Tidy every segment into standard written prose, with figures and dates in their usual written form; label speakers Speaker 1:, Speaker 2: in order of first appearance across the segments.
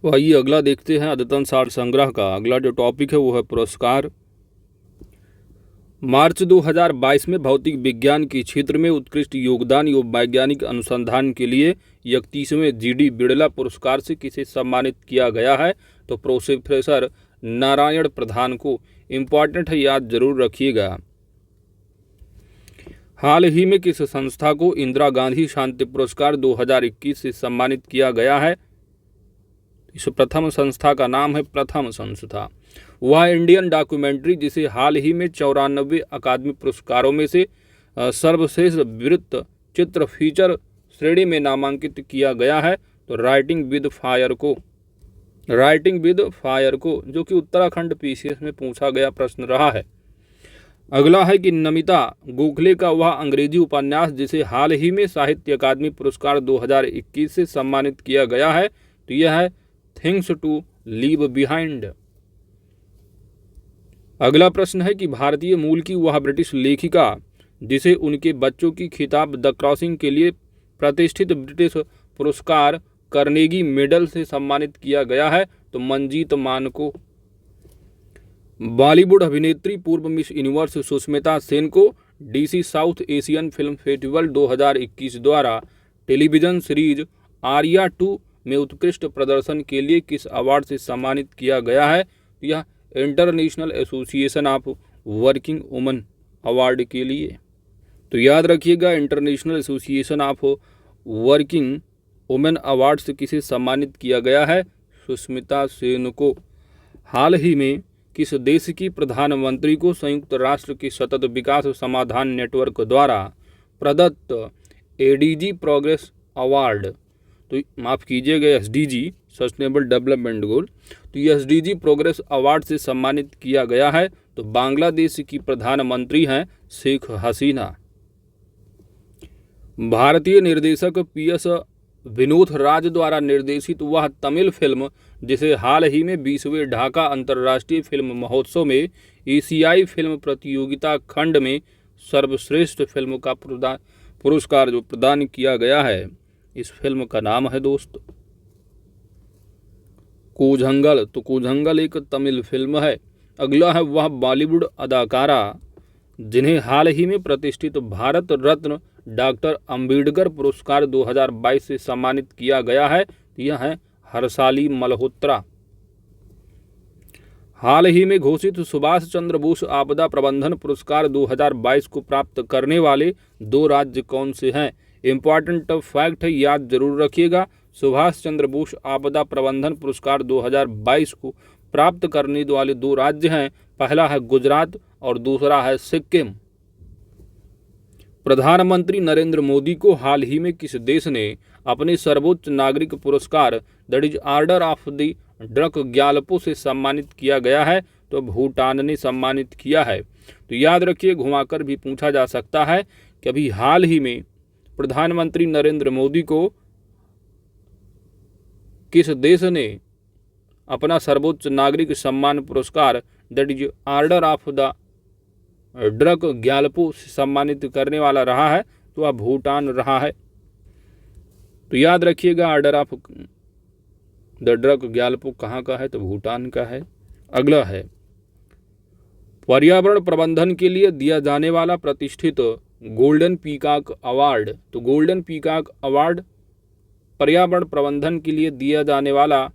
Speaker 1: तो आइए अगला देखते हैं अद्यतन सार संग्रह का। अगला जो टॉपिक है वो है पुरस्कार। मार्च 2022 में भौतिक विज्ञान के क्षेत्र में उत्कृष्ट योगदान एवं वैज्ञानिक अनुसंधान के लिए 31वें जीडी बिड़ला पुरस्कार से किसे सम्मानित किया गया है? तो प्रोफेसर नारायण प्रधान को। इम्पॉर्टेंट है, याद जरूर रखिएगा। हाल ही में किस संस्था को इंदिरा गांधी शांति पुरस्कार 2021 से सम्मानित किया गया है? इस प्रथम संस्था का नाम है प्रथम संस्था। वह इंडियन डॉक्यूमेंट्री जिसे हाल ही में 94 अकादमी पुरस्कारों में से सर्वश्रेष्ठ वृत्त चित्र फीचर श्रेणी में नामांकित किया गया है। तो राइटिंग विद फायर को, जो कि उत्तराखंड पीसीएस में पूछा गया प्रश्न रहा है। अगला है कि नमिता गोखले का वह अंग्रेजी उपन्यास जिसे हाल ही में साहित्य अकादमी पुरस्कार 2021 से सम्मानित किया गया है, तो यह है थिंग्स टू लीव बिहाइंड। अगला प्रश्न है कि भारतीय मूल की वह ब्रिटिश लेखिका जिसे उनके बच्चों की खिताब द क्रॉसिंग के लिए प्रतिष्ठित ब्रिटिश पुरस्कार कार्नेगी मेडल से सम्मानित किया गया है, तो मंजीत मान को। बॉलीवुड अभिनेत्री पूर्व मिस यूनिवर्स सुष्मिता सेन को DC south Asian film festival 2021 द्वारा टेलीविजन सीरीज आर्या 2 में उत्कृष्ट प्रदर्शन के लिए किस अवार्ड से सम्मानित किया गया है? यह international association of working women award के लिए। तो याद रखिएगा, international association of working women award से किसे सम्मानित किया गया है? सुष्मिता सेन को। हाल ही में किस देश की प्रधानमंत्री को संयुक्त राष्ट्र के सतत विकास समाधान नेटवर्क द्वारा प्रदत्त एडीजी प्रोग्रेस अवार्ड, तो माफ़ कीजिएगा एसडीजी सस्टेनेबल डेवलपमेंट गोल, तो एसडीजी प्रोग्रेस अवार्ड से सम्मानित किया गया है? तो बांग्लादेश की प्रधानमंत्री हैं शेख हसीना। भारतीय निर्देशक पीएस विनोद राज द्वारा निर्देशित वह तमिल फिल्म जिसे हाल ही में 20वें ढाका अंतर्राष्ट्रीय फिल्म महोत्सव में एशियाई फिल्म प्रतियोगिता खंड में सर्वश्रेष्ठ फिल्म का पुरस्कार जो प्रदान किया गया है, इस फिल्म का नाम है दोस्त कोझंगल। तो कोझंगल एक तमिल फिल्म है। अगला है वह बॉलीवुड अदाकारा जिन्हें हाल ही में प्रतिष्ठित भारत रत्न डॉक्टर अंबेडकर पुरस्कार 2022 से सम्मानित किया गया है, यह है हर्षाली मल्होत्रा। हाल ही में घोषित सुभाष चंद्र बोस आपदा प्रबंधन पुरस्कार 2022 को प्राप्त करने वाले 2 राज्य कौन से हैं? इम्पॉर्टेंट फैक्ट है, याद जरूर रखिएगा। सुभाष चंद्र बोस आपदा प्रबंधन पुरस्कार 2022 को प्राप्त करने वाले 2 राज्य हैं, पहला है गुजरात और दूसरा है सिक्किम। प्रधानमंत्री नरेंद्र मोदी को हाल ही में किस देश ने अपने सर्वोच्च नागरिक पुरस्कार that is order of the drug Gyalpo से सम्मानित किया गया है? तो भूटान ने सम्मानित किया है। तो याद रखिए, घुमाकर भी पूछा जा सकता है कि अभी हाल ही में प्रधानमंत्री नरेंद्र मोदी को किस देश ने अपना सर्वोच्च नागरिक सम्मान पुरस्कार that is order of the drug Gyalpo से सम्मानित करने वाला रहा है? तो वह भूटान रहा है। तो याद रखिएगा, order of the drug Gyalpo कहाँ का है? तो भूटान का है। अगला है पर्यावरण प्रबंधन के लिए दिया जाने वाला प्रतिष्ठित गोल्डन पीकॉक अवार्ड। तो गोल्डन पीकॉक अवार्ड पर्यावरण प्रबंधन के लिए दिया जाने वाला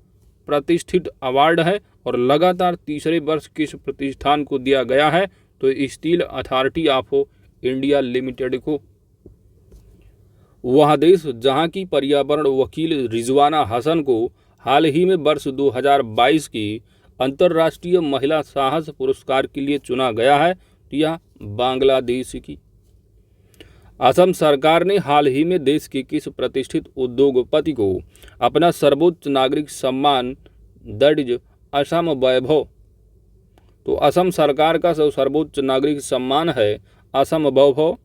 Speaker 1: प्रतिष्ठित अवार्ड है और लगातार तीसरे वर्ष किस प्रतिष्ठान को दिया गया है? तो steel authority of India limited को। वह देश जहां की पर्यावरण वकील रिजवाना हसन को हाल ही में वर्ष 2022 की अंतर्राष्ट्रीय महिला साहस पुरस्कार के लिए चुना गया है, तो यह बांग्लादेश की। असम सरकार ने हाल ही में देश के किस प्रतिष्ठित उद्योगपति को अपना सर्वोच्च नागरिक सम्मान दैट इज असम वैभव, तो असम सरकार का सर्वोच्च नागरिक सम्मान है असम वैभव।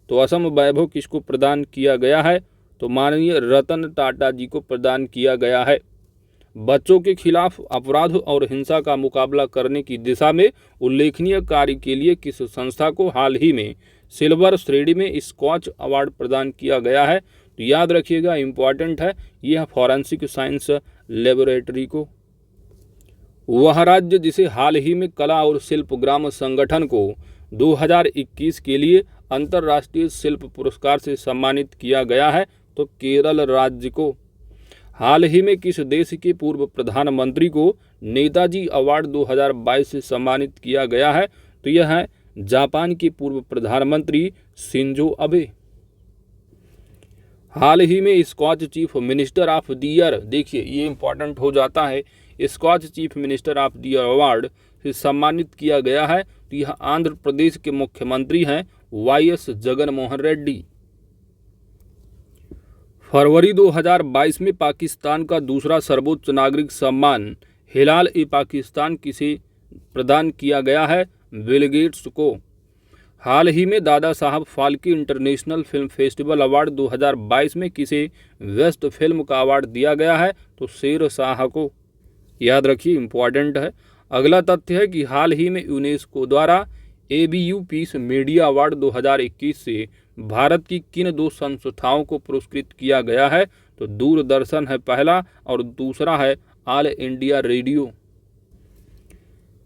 Speaker 1: तो असम वैभव किसको प्रदान किया गया है? तो माननीय रतन टाटा जी को प्रदान किया गया है। बच्चों के खिलाफ अपराध और हिंसा का मुकाबला करने की दिशा में उल्लेखनीय कार्य के लिए किस संस्था को हाल ही में सिल्वर श्रेणी में स्कॉच अवार्ड प्रदान किया गया है? तो याद रखिएगा, इम्पॉर्टेंट है। यह फॉरेंसिक साइंस लेबोरेटरी को। वह राज्य जिसे हाल ही में कला और शिल्पग्राम संगठन को 2021 के लिए अंतर्राष्ट्रीय शिल्प पुरस्कार से सम्मानित किया गया है, तो केरल राज्य को। हाल ही में किस देश के पूर्व प्रधानमंत्री को नेताजी अवार्ड 2022 से सम्मानित किया गया है, तो यह है जापान के पूर्व प्रधानमंत्री शिंजो अबे। हाल ही में Skoch chief minister of the year, देखिए ये इंपॉर्टेंट हो जाता है, Skoch chief minister of the year award से सम्मानित किया गया है, तो यह आंध्र प्रदेश के मुख्यमंत्री हैं वाईएस जगनमोहन रेड्डी। फरवरी 2022 में पाकिस्तान का दूसरा सर्वोच्च नागरिक सम्मान हिलाल ए पाकिस्तान किसे प्रदान किया गया है, बिल गेट्स को। हाल ही में Dada Saheb Phalke international film festival award 2022 में किसे बेस्ट फिल्म का अवार्ड दिया गया है, तो शेर शाह को। याद रखिए, इम्पॉर्टेंट है। अगला तथ्य है कि हाल ही में यूनेस्को द्वारा ABU पीस मीडिया अवार्ड 2021 से भारत की किन 2 संस्थाओं को पुरस्कृत किया गया है, तो दूरदर्शन है पहला और दूसरा है ऑल इंडिया रेडियो।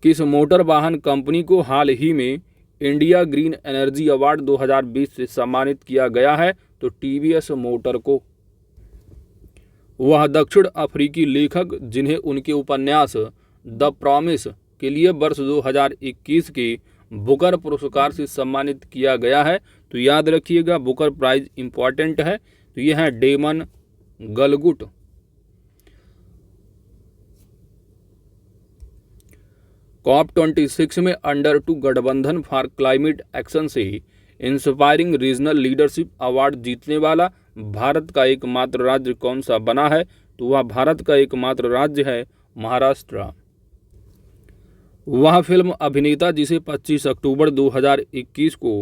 Speaker 1: किस मोटर वाहन कंपनी को हाल ही में इंडिया ग्रीन एनर्जी अवार्ड 2020 से सम्मानित किया गया है, तो TVS मोटर को। वह दक्षिण अफ्रीकी लेखक जिन्हें उनके उपन्यास द प्रॉमिस के लिए वर्ष 2021 के बुकर पुरस्कार से सम्मानित किया गया है, तो याद रखिएगा बुकर प्राइज इंपॉर्टेंट है, तो यह है डेमन गलगुट। COP26 में अंडर 2 गठबंधन फॉर क्लाइमेट एक्शन से इंस्पायरिंग रीजनल लीडरशिप अवार्ड जीतने वाला भारत का एकमात्र राज्य कौन सा बना है, तो वह भारत का एकमात्र राज्य है महाराष्ट्र। वह फिल्म अभिनेता जिसे 25 अक्टूबर 2021 को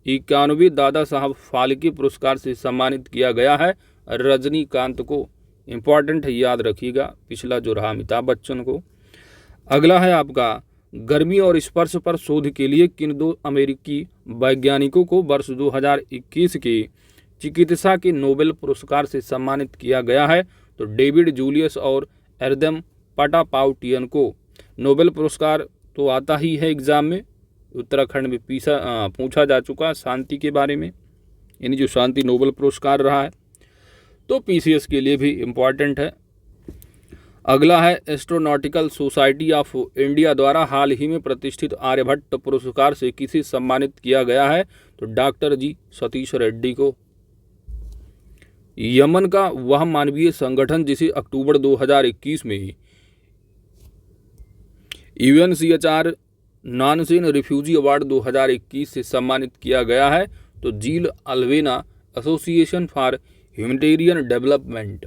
Speaker 1: 91वें दादा साहब फाल्के पुरस्कार से सम्मानित किया गया है, रजनीकांत को। इम्पॉर्टेंट है, याद रखिएगा, पिछला जो रहा अमिताभ बच्चन को। अगला है आपका, गर्मी और स्पर्श पर शोध के लिए किन 2 अमेरिकी वैज्ञानिकों को वर्ष 2021 के चिकित्सा के नोबेल पुरस्कार से सम्मानित किया गया है, तो डेविड जूलियस और एरदम पटापाउटियन को। नोबेल पुरस्कार तो आता ही है एग्जाम में, उत्तराखंड में पूछा जा चुका शांति के बारे में, यानी जो शांति नोबेल पुरस्कार रहा है, तो PCS के लिए भी इम्पॉर्टेंट है। अगला है, एस्ट्रोनॉटिकल सोसाइटी ऑफ इंडिया द्वारा हाल ही में प्रतिष्ठित आर्यभट्ट पुरस्कार से किसे सम्मानित किया गया है, तो डॉक्टर जी सतीश रेड्डी को। यमन का वह मानवीय संगठन जिसे अक्टूबर 2021 में UNHCR नॉनसेन रिफ्यूजी अवार्ड 2021 से सम्मानित किया गया है, तो जील अल्वेना association for humanitarian development.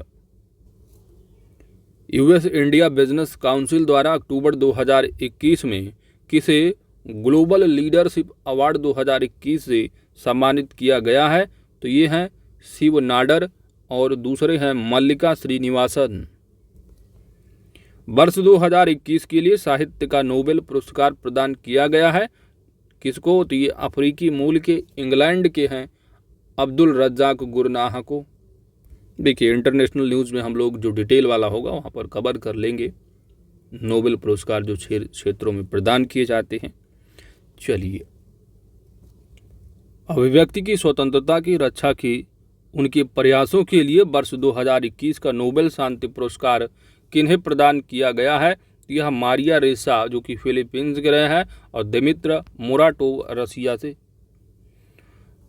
Speaker 1: US India business council द्वारा अक्टूबर 2021 में किसे ग्लोबल लीडरशिप अवार्ड 2021 से सम्मानित किया गया है, तो ये हैं शिव नाडर और दूसरे हैं मल्लिका श्रीनिवासन। वर्ष 2021 के लिए साहित्य का नोबेल पुरस्कार प्रदान किया गया है किसको, तो ये अफ्रीकी मूल के इंग्लैंड के हैं अब्दुल रज्जाक गुरनाह को। देखिए, इंटरनेशनल न्यूज़ में हम लोग जो डिटेल वाला होगा वहाँ पर कवर कर लेंगे नोबेल पुरस्कार जो क्षेत्रों में प्रदान किए जाते हैं। चलिए, अभिव्यक्ति की स्वतंत्रता की रक्षा की उनके प्रयासों के लिए वर्ष 2021 का नोबेल शांति पुरस्कार किन्हें प्रदान किया गया है, यह मारिया रेसा जो कि फिलीपींस के रहे हैं और दिमित्र मोराटोव रसिया से।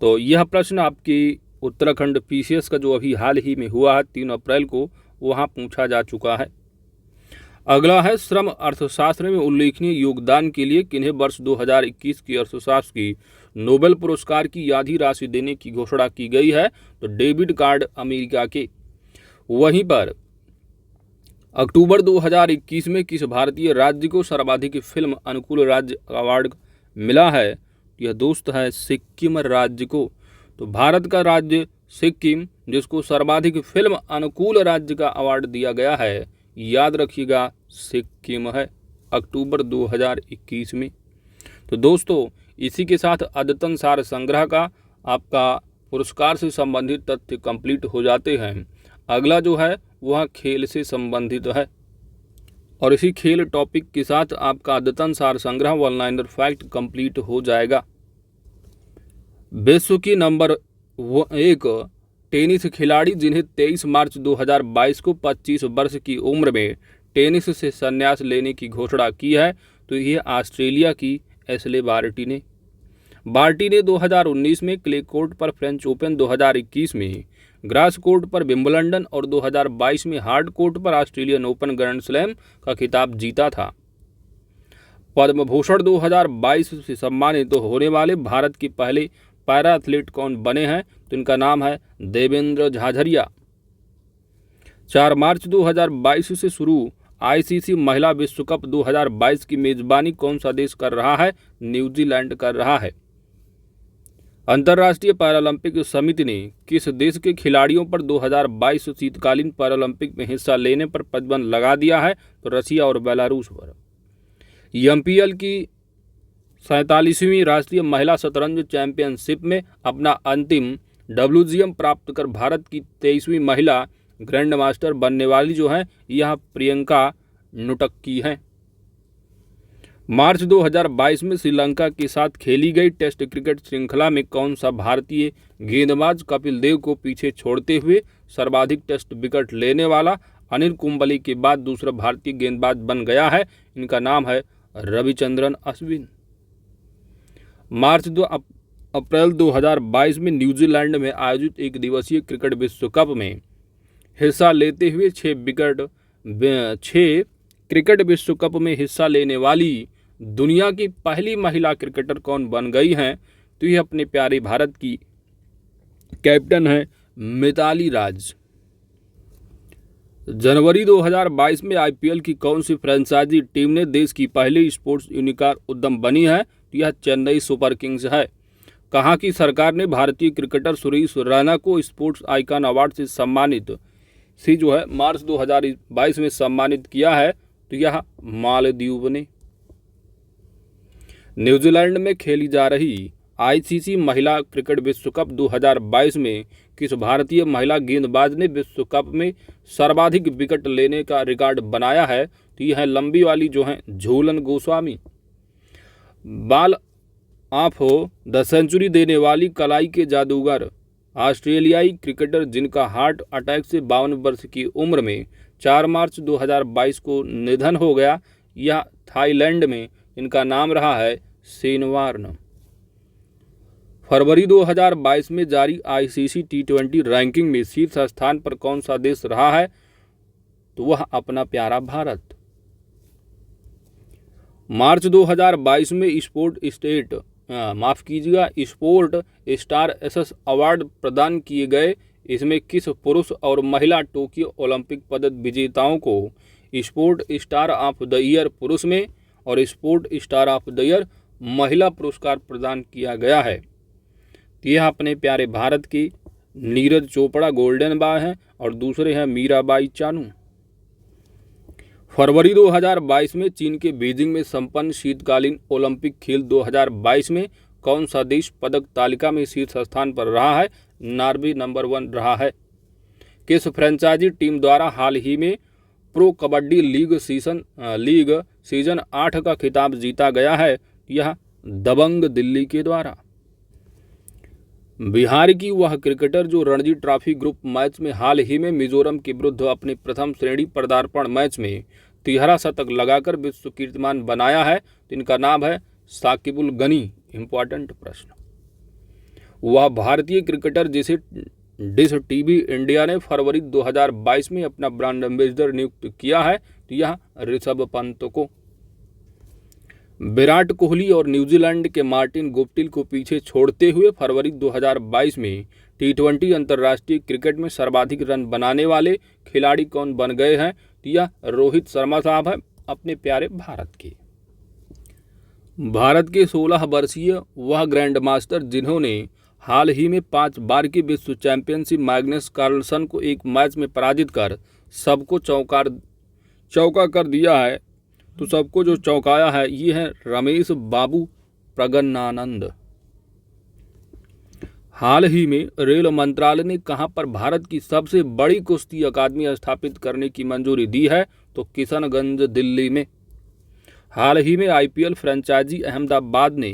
Speaker 1: तो यह प्रश्न आपकी उत्तराखंड PCS का जो अभी हाल ही में हुआ है 3 अप्रैल को, वहाँ पूछा जा चुका है। अगला है, श्रम अर्थशास्त्र में उल्लेखनीय योगदान के लिए किन्हें वर्ष 2021 की अर्थशास्त्र की नोबेल पुरस्कार की आधी राशि देने की घोषणा की गई है, तो डेविड कार्ड अमेरिका के। वहीं पर अक्टूबर 2021 में किस भारतीय राज्य को सर्वाधिक फिल्म अनुकूल राज्य अवार्ड मिला है, यह दोस्त है सिक्किम राज्य को। तो भारत का राज्य सिक्किम जिसको सर्वाधिक फिल्म अनुकूल राज्य का अवार्ड दिया गया है, याद रखिएगा सिक्किम है, अक्टूबर 2021 में। तो दोस्तों, इसी के साथ अद्यतन सार संग्रह का आपका पुरस्कार से संबंधित तथ्य कंप्लीट हो जाते हैं। अगला जो है वह खेल से संबंधित है और इसी खेल टॉपिक के साथ आपका अद्यतन सार संग्रह वन लाइनर फैक्ट कंप्लीट हो जाएगा। विश्व की नंबर 1 टेनिस खिलाड़ी जिन्हें 23 मार्च 2022 को 25 वर्ष की उम्र में टेनिस से संन्यास लेने की घोषणा की है, तो ये ऑस्ट्रेलिया की एशले बार्टी ने 2019 में क्ले कोर्ट पर फ्रेंच ओपन, 2021 में ग्रास कोर्ट पर विंबलडन और 2022 में हार्ड कोर्ट पर ऑस्ट्रेलियन ओपन ग्रैंड स्लैम का खिताब जीता था। पद्म भूषण 2022 से सम्मानित होने वाले भारत के पहले पैरा एथलीट कौन बने हैं, तो इनका नाम है देवेंद्र झाझरिया। 4 मार्च 2022 से शुरू आईसीसी महिला विश्व कप 2022 की मेजबानी कौन सा देश कर रहा है, न्यूजीलैंड कर रहा है। अंतर्राष्ट्रीय पैरालंपिक समिति ने किस देश के खिलाड़ियों पर 2022 शीतकालीन पैरालंपिक में हिस्सा लेने पर प्रतिबंध लगा दिया है, तो रसिया और बेलारूस पर। एमपीएल की 47वीं राष्ट्रीय महिला शतरंज चैंपियनशिप में अपना अंतिम WGM प्राप्त कर भारत की 23वीं महिला ग्रैंड मास्टर बनने वाली जो है यह प्रियंका नुटक्की हैं। मार्च 2022 में श्रीलंका के साथ खेली गई टेस्ट क्रिकेट श्रृंखला में कौन सा भारतीय गेंदबाज कपिल देव को पीछे छोड़ते हुए सर्वाधिक टेस्ट विकेट लेने वाला अनिल कुंबले के बाद दूसरा भारतीय गेंदबाज बन गया है, इनका नाम है रविचंद्रन अश्विन। अप्रैल 2022 में न्यूजीलैंड में आयोजित एक दिवसीय क्रिकेट विश्व कप में हिस्सा लेते हुए 6 क्रिकेट विश्व कप में हिस्सा लेने वाली दुनिया की पहली महिला क्रिकेटर कौन बन गई हैं, तो ये अपने प्यारे भारत की कैप्टन है मिताली राज। जनवरी 2022 में आईपीएल की कौन सी फ्रेंचाइजी टीम ने देश की पहली स्पोर्ट्स यूनिकॉर्न उद्यम बनी है, तो यह चेन्नई सुपर किंग्स है। कहाँ की सरकार ने भारतीय क्रिकेटर सुरेश रैना को स्पोर्ट्स आइकन अवार्ड से सम्मानित जो है मार्च 2022 में सम्मानित किया है, तो यह मालदीव ने। न्यूजीलैंड में खेली जा रही आईसीसी महिला क्रिकेट विश्व कप 2022 में किस भारतीय महिला गेंदबाज ने विश्व कप में सर्वाधिक विकेट लेने का रिकॉर्ड बनाया है, तो यह है लंबी वाली जो है झूलन गोस्वामी। बाल ऑफ द सेंचुरी देने वाली कलाई के जादूगर ऑस्ट्रेलियाई क्रिकेटर जिनका हार्ट अटैक से 52 वर्ष की उम्र में 4 मार्च 2022 को निधन हो गया, यह थाईलैंड में इनका नाम रहा है शेन वार्न। फरवरी 2022 में जारी आईसीसी T20 रैंकिंग में शीर्ष स्थान पर कौन सा देश रहा है, तो वह अपना प्यारा भारत। मार्च 2022 में स्पोर्ट स्टार एसएस अवार्ड प्रदान किए गए। इसमें किस पुरुष और महिला टोक्यो ओलंपिक पदक विजेताओं को sport star of the year पुरुष में और sport star of the year महिला पुरस्कार प्रदान किया गया है? यह अपने प्यारे भारत की नीरज चोपड़ा गोल्डन बॉय हैं और दूसरे हैं मीराबाई चानू। फरवरी 2022 में चीन के बीजिंग में संपन्न शीतकालीन ओलंपिक खेल 2022 में कौन सा देश पदक तालिका में शीर्ष स्थान पर रहा है? नॉर्वे नंबर 1 रहा है। किस फ्रेंचाइजी टीम द्वारा हाल ही में प्रो कबड्डी लीग सीजन 8 का खिताब जीता गया है? यह दबंग दिल्ली के द्वारा। बिहार की वह क्रिकेटर जो रणजी ट्रॉफी ग्रुप मैच में हाल ही में मिजोरम के विरुद्ध अपने प्रथम श्रेणी पदार्पण मैच में 13 शतक लगाकर विश्व कीर्तिमान बनाया है, तो इनका नाम है साकिबुल गनी। इंपॉर्टेंट प्रश्न। वह भारतीय क्रिकेटर जिसे डिश टीवी इंडिया ने फरवरी 2022 में अपना ब्रांड एम्बेसडर नियुक्त किया है, तो यह ऋषभ पंत को। विराट कोहली और न्यूजीलैंड के मार्टिन गुप्टिल को पीछे छोड़ते हुए फरवरी 2022 में T20 अंतर्राष्ट्रीय क्रिकेट में सर्वाधिक रन बनाने वाले खिलाड़ी कौन बन गए हैं? तो यह रोहित शर्मा साहब है अपने प्यारे भारत के। भारत के 16 वर्षीय वह ग्रैंड मास्टर जिन्होंने हाल ही में 5 बार की विश्व चैंपियनशिप मैग्नस कार्लसन को एक मैच में पराजित कर सबको चौका कर दिया है, तो सबको जो चौंकाया है ये है रमेश बाबू प्रगन्नानंद। हाल ही में रेल मंत्रालय ने कहां पर भारत की सबसे बड़ी कुश्ती अकादमी स्थापित करने की मंजूरी दी है? तो किशनगंज, दिल्ली में। हाल ही में आईपीएल फ्रेंचाइजी अहमदाबाद ने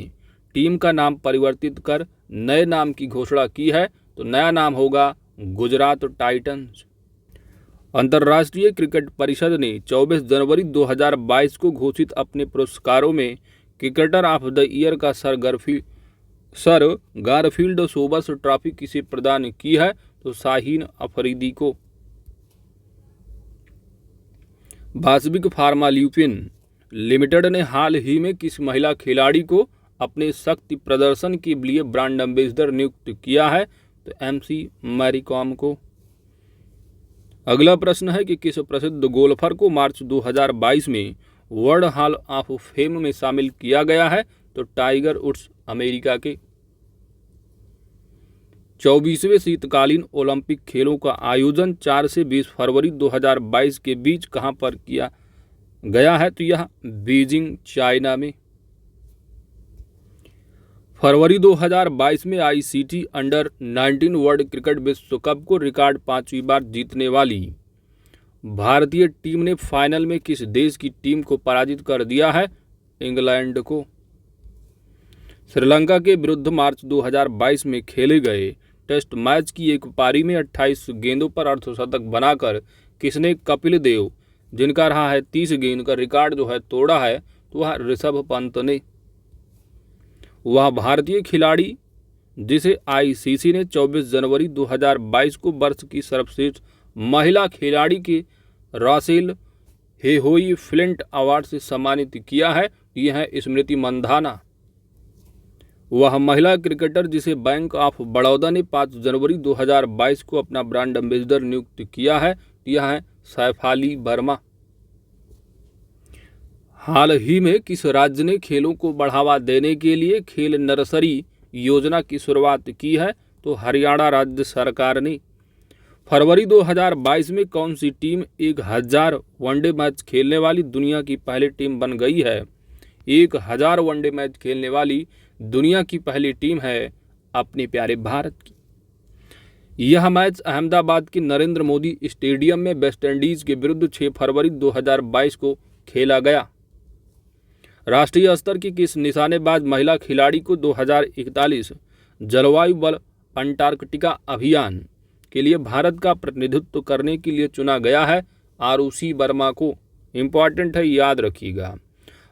Speaker 1: टीम का नाम परिवर्तित कर नए नाम की घोषणा की है। तो नया नाम होगा गुजरात टाइटंस। अंतर्राष्ट्रीय क्रिकेट परिषद ने 24 जनवरी 2022 को घोषित अपने पुरस्कारों में क्रिकेटर ऑफ द ईयर का सर गारफील्ड सोबर्स ट्रॉफी किसे प्रदान की है? तो शाहीन अफरीदी को। वासविक फार्माल्यूपिन लिमिटेड ने हाल ही में किस महिला खिलाड़ी को अपने शक्ति प्रदर्शन के लिए ब्रांड एम्बेसडर नियुक्त किया है? तो एमसी मैरी कॉम को। अगला प्रश्न है कि किस प्रसिद्ध गोल्फर को मार्च 2022 में वर्ल्ड हॉल ऑफ फेम में शामिल किया गया है? तो टाइगर वुड्स, अमेरिका के। 24वें शीतकालीन ओलंपिक खेलों का आयोजन 4 से 20 फरवरी 2022 के बीच कहां पर किया गया है? तो यह बीजिंग, चाइना में। फरवरी 2022 में आईसीसी अंडर 19 वर्ल्ड क्रिकेट विश्व कप को रिकॉर्ड 5वीं बार जीतने वाली भारतीय टीम ने फाइनल में किस देश की टीम को पराजित कर दिया है? इंग्लैंड को। श्रीलंका के विरुद्ध मार्च 2022 में खेले गए टेस्ट मैच की एक पारी में 28 गेंदों पर अर्धशतक बनाकर किसने कपिल देव, जिनका रहा है 30 गेंद का रिकॉर्ड तोड़ा है? तो वह ऋषभ पंत ने। वह भारतीय खिलाड़ी जिसे आईसीसी ने 24 जनवरी 2022 को वर्ष की सर्वश्रेष्ठ महिला खिलाड़ी के रासेल हेहोई फ्लिंट अवार्ड से सम्मानित किया है। यह है स्मृति मंधाना। वह महिला क्रिकेटर जिसे बैंक ऑफ बड़ौदा ने 5 जनवरी 2022 को अपना ब्रांड एम्बेसडर नियुक्त किया है। यह है सैफाली वर्मा। हाल ही में किस राज्य ने खेलों को बढ़ावा देने के लिए खेल नर्सरी योजना की शुरुआत की है? तो हरियाणा राज्य सरकार ने। फरवरी 2022 में कौन सी टीम 1000 वनडे मैच खेलने वाली दुनिया की पहली टीम बन गई है? 1000 वनडे मैच खेलने वाली दुनिया की पहली टीम है अपने प्यारे भारत की। यह मैच अहमदाबाद के नरेंद्र मोदी स्टेडियम में वेस्टइंडीज के विरुद्ध 6 फरवरी 2022 को खेला गया। राष्ट्रीय स्तर की किस निशानेबाज महिला खिलाड़ी को 2041 जलवायु बल अंटार्कटिका अभियान के लिए भारत का प्रतिनिधित्व करने के लिए चुना गया है? आरुषि वर्मा को। इम्पॉर्टेंट है, याद रखिएगा।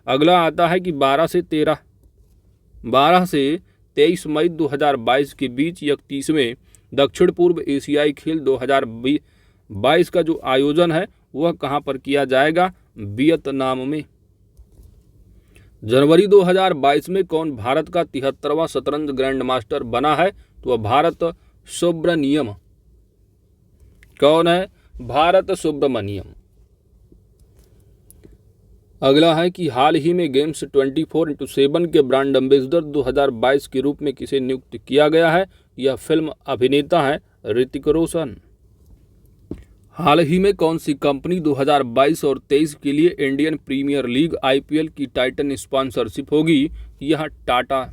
Speaker 1: अगला आता है कि 12 से 23 मई 2022 के बीच 31वें दक्षिण पूर्व एशियाई खेल 2022 का जो आयोजन है वह कहां पर किया जाएगा? वियतनाम में। जनवरी 2022 में कौन भारत का 73वां शतरंज ग्रैंड मास्टर बना है? तो वह भारत सुब्रमण्यम। कौन है? भारत सुब्रमण्यम। अगला है कि हाल ही में गेम्स 24x7 के ब्रांड एम्बेसडर 2022 के रूप में किसे नियुक्त किया गया है? यह फिल्म अभिनेता है ऋतिक रोशन। हाल ही में कौन सी कंपनी 2022 और 23 के लिए इंडियन प्रीमियर लीग आईपीएल की टाइटन स्पॉन्सरशिप होगी? यह टाटा।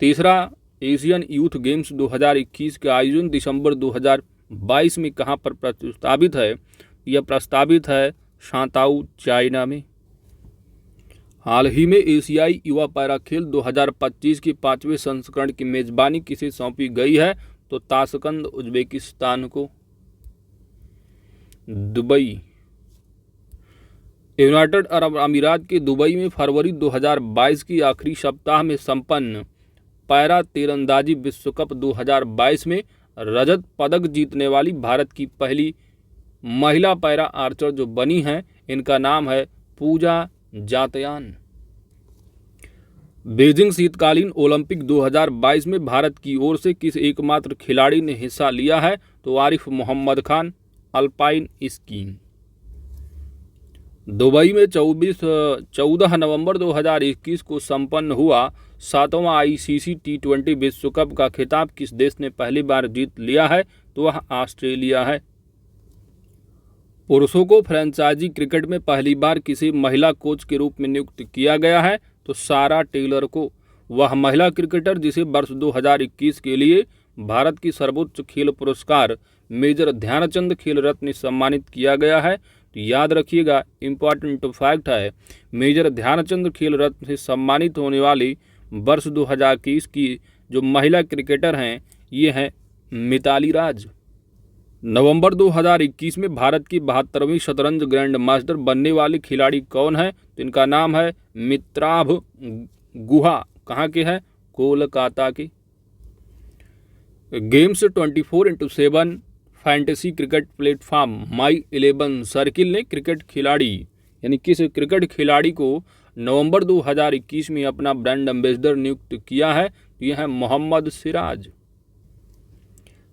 Speaker 1: तीसरा, एशियन यूथ गेम्स 2021 का आयोजन दिसंबर 2022 में कहां पर प्रस्तावित है? यह प्रस्तावित है शांताऊ, चाइना में। हाल ही में एशियाई युवा पैरा खेल 2025 के 5वें संस्करण की मेजबानी किसे सौंपी गई है? तो ताशकंद, उज्बेकिस्तान को। दुबई। यूनाइटेड अरब अमीरात के दुबई में फरवरी 2022 की आखिरी सप्ताह में संपन्न पैरा तीरंदाजी विश्व कप 2022 में रजत पदक जीतने वाली भारत की पहली महिला पैरा आर्चर जो बनी हैं, इनका नाम है पूजा जातयान। बीजिंग शीतकालीन ओलंपिक 2022 में भारत की ओर से किस एकमात्र खिलाड़ी ने हिस्सा लिया है? तो Arif Mohammad Khan, alpine skiing. Dubai में 14 नवंबर 2021 को संपन्न हुआ 7वां आईसीसी T20 विश्व कप का खिताब किस देश ने पहली बार जीत लिया है? तो वह ऑस्ट्रेलिया है। पुरुषों को फ्रेंचाइजी क्रिकेट में पहली बार किसी महिला कोच के रूप में नियुक्त किया गया है? तो सारा टेलर को। वह महिला क्रिकेटर जिसे वर्ष 2021 के लिए भारत की सर्वोच्च खेल पुरस्कार मेजर ध्यानचंद खेल रत्न सम्मानित किया गया है। तो याद रखिएगा, इम्पॉर्टेंट फैक्ट है, मेजर ध्यानचंद खेल रत्न से सम्मानित होने वाली वर्ष 2021 की जो महिला क्रिकेटर हैं ये हैं मिताली राज। नवंबर 2021 में भारत की 72वीं शतरंज ग्रैंड मास्टर बनने वाले खिलाड़ी कौन है? तो इनका नाम है मित्राभ गुहा। कहाँ के हैं? कोलकाता के। गेम्स 24/7 फैंटेसी क्रिकेट प्लेटफॉर्म माई 11 सर्किल ने क्रिकेट खिलाड़ी यानी किस क्रिकेट खिलाड़ी को नवंबर 2021 में अपना ब्रांड एम्बेसडर नियुक्त किया है? तो यह है मोहम्मद सिराज।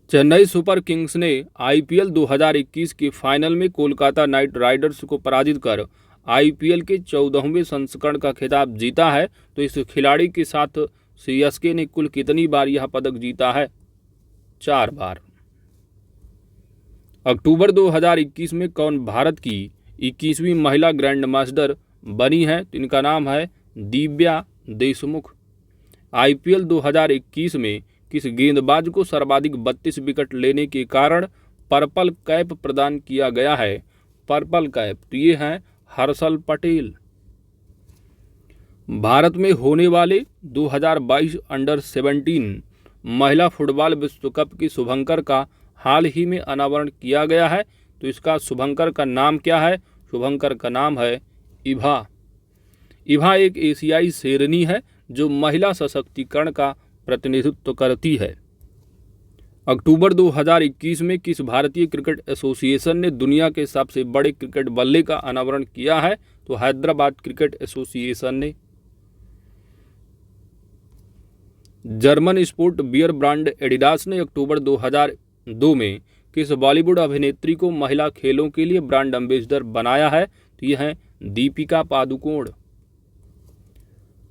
Speaker 1: चेन्नई सुपर किंग्स ने आईपीएल 2021 के फाइनल में कोलकाता नाइट राइडर्स को पराजित कर आईपीएल के 14वें संस्करण का खिताब जीता है। तो इस खिलाड़ी के साथ सीएसके ने कुल कितनी बार यह पदक जीता है? 4 बार। अक्टूबर 2021 में कौन भारत की 21वीं महिला ग्रैंड मास्टर बनी है? तो इनका नाम है दिव्या देशमुख। आईपीएल 2021 में किस गेंदबाज को सर्वाधिक 32 विकेट लेने के कारण पर्पल कैप प्रदान किया गया है? पर्पल कैप तो ये है हर्षल पटेल। भारत में होने वाले 2022 अंडर 17 महिला फुटबॉल विश्व कप के शुभंकर का हाल ही में अनावरण किया गया है। तो इसका शुभंकर का नाम क्या है? शुभंकर का नाम है इभा। इभा एक एशियाई शेरनी है जो महिला सशक्तिकरण का प्रतिनिधित्व करती है। अक्टूबर 2021 में किस भारतीय क्रिकेट एसोसिएशन ने दुनिया के सबसे बड़े क्रिकेट बल्ले का अनावरण किया है? तो हैदराबाद क्रिकेट एसोसिएशन ने। German sportswear brand Adidas ने अक्टूबर 2002 में किस बॉलीवुड अभिनेत्री को महिला खेलों के लिए ब्रांड एम्बेसडर बनाया है? तो यह है दीपिका पादुकोण।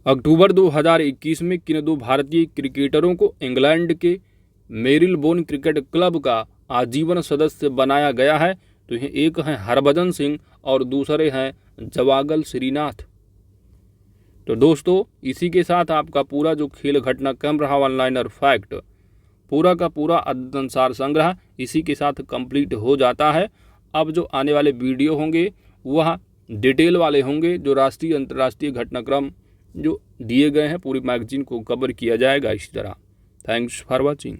Speaker 1: अक्टूबर 2021 में किन 2 भारतीय क्रिकेटरों को इंग्लैंड के मेरिलबोर्न क्रिकेट क्लब का आजीवन सदस्य बनाया गया है? तो यह एक हैं हरभजन सिंह और दूसरे हैं जवागल श्रीनाथ। तो दोस्तों, इसी के साथ आपका पूरा जो खेल घटनाक्रम रहा ऑनलाइनर फैक्ट पूरा का पूरा अद्यतन संग्रह इसी के साथ कंप्लीट हो जाता है। अब जो आने वाले वीडियो होंगे वह डिटेल वाले होंगे, जो राष्ट्रीय अंतर्राष्ट्रीय घटनाक्रम जो दिए गए हैं पूरी मैगजीन को कवर किया जाएगा इसी तरह। Thanks for watching.